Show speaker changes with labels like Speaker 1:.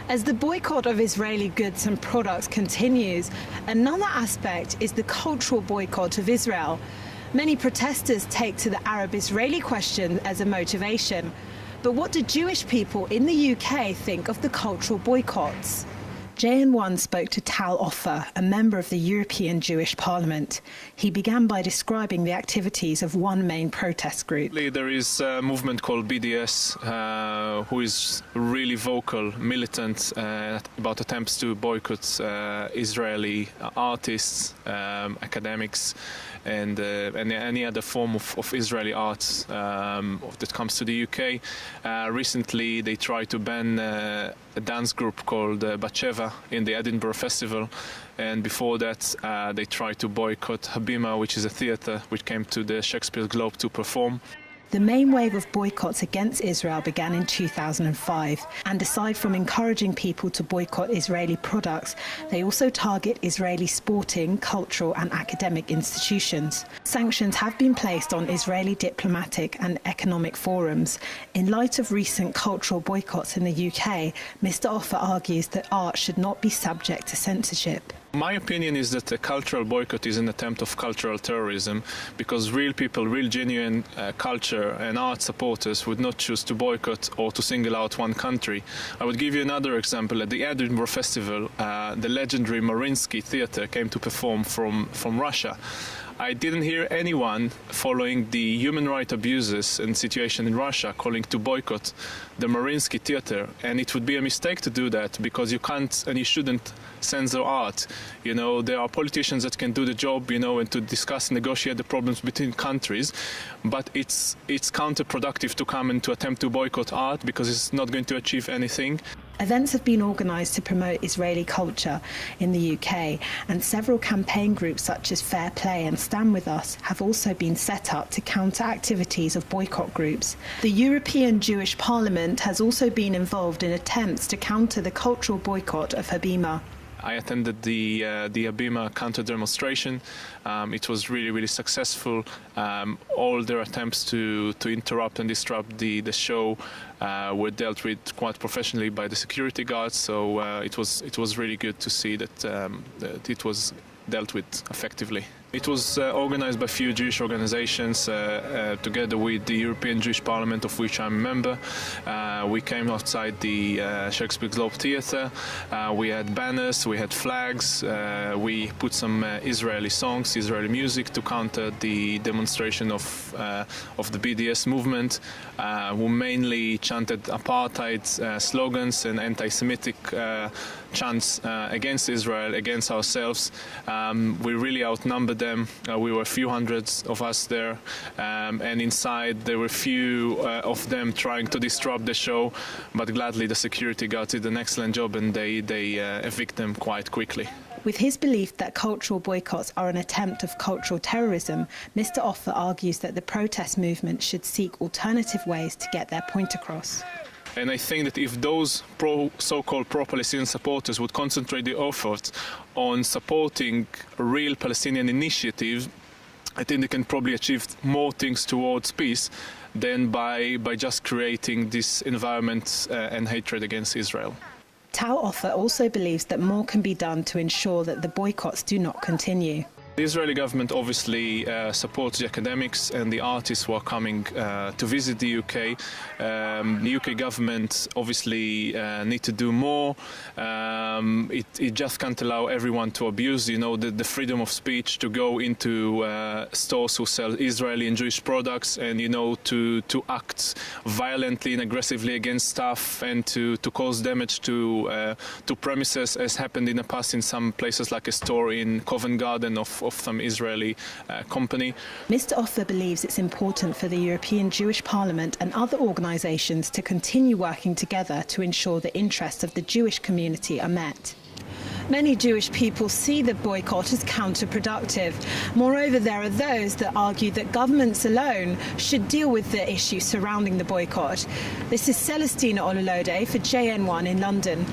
Speaker 1: As the boycott of Israeli goods and products continues, another aspect is the cultural boycott of Israel. Many protesters take to the Arab-Israeli question as a motivation. But what do Jewish people in the UK think of the cultural boycotts? JN1 spoke to Tal Ofer, a member of the European Jewish Parliament. He began by describing the activities of one main protest group.
Speaker 2: There is a movement called BDS, who is really vocal, militant about attempts to boycott Israeli artists, academics, and any other form of Israeli arts that comes to the UK. Recently, they tried to ban a dance group called Batsheva in the Edinburgh Festival, and before that they tried to boycott Habima, which is a theatre which came to the Shakespeare Globe to perform.
Speaker 1: The main wave of boycotts against Israel began in 2005, and aside from encouraging people to boycott Israeli products, they also target Israeli sporting, cultural and academic institutions. Sanctions have been placed on Israeli diplomatic and economic forums. In light of recent cultural boycotts in the UK, Mr. Ofer argues that art should not be subject to censorship.
Speaker 2: My opinion is that a cultural boycott is an attempt of cultural terrorism, because real people, real genuine culture and art supporters would not choose to boycott or to single out one country. I would give you another example. At the Edinburgh Festival, the legendary Mariinsky Theatre came to perform from Russia. I didn't hear anyone following the human rights abuses and situation in Russia calling to boycott the Mariinsky Theatre, and it would be a mistake to do that, because you can't and you shouldn't censor art. You know, there are politicians that can do the job, you know, and to discuss and negotiate the problems between countries, but it's counterproductive to come and to attempt to boycott art, because it's not going to achieve anything.
Speaker 1: Events have been organised to promote Israeli culture in the UK, and several campaign groups such as Fair Play and Stand With Us have also been set up to counter activities of boycott groups. The European Jewish Parliament has also been involved in attempts to counter the cultural boycott of Habima.
Speaker 2: I attended the Habima counter demonstration. It was really successful. All their attempts to interrupt and disrupt the show were dealt with quite professionally by the security guards. So it was really good to see that it was dealt with effectively. It was organized by a few Jewish organizations together with the European Jewish Parliament, of which I'm a member. We came outside the Shakespeare Globe Theatre. We had banners, we had flags. We put some Israeli songs, Israeli music to counter the demonstration of the BDS movement, who mainly chanted apartheid slogans and anti-Semitic chants against Israel, against ourselves. We really outnumbered them. We were a few hundreds of us there, and inside there were a few of them trying to disrupt the show, but gladly the security guards did an excellent job, and they evict them quite quickly.
Speaker 1: With his belief that cultural boycotts are an attempt of cultural terrorism, Mr. Ofer argues that the protest movement should seek alternative ways to get their point across.
Speaker 2: And I think that if those so-called pro-Palestinian supporters would concentrate their efforts on supporting real Palestinian initiatives, I think they can probably achieve more things towards peace than by just creating this environment and hatred against Israel.
Speaker 1: Tal Ofer also believes that more can be done to ensure that the boycotts do not continue.
Speaker 2: The Israeli government obviously supports the academics and the artists who are coming to visit the UK. The UK government obviously need to do more. It just can't allow everyone to abuse, you know, the freedom of speech, to go into stores who sell Israeli and Jewish products, and, you know, to act violently and aggressively against staff, and to cause damage to premises, as happened in the past in some places, like a store in Covent Garden of some Israeli company.
Speaker 1: Mr. Ofer believes it's important for the European Jewish Parliament and other organisations to continue working together to ensure the interests of the Jewish community are met. Many Jewish people see the boycott as counterproductive. Moreover, there are those that argue that governments alone should deal with the issue surrounding the boycott. This is Celestina Olulode for JN1 in London.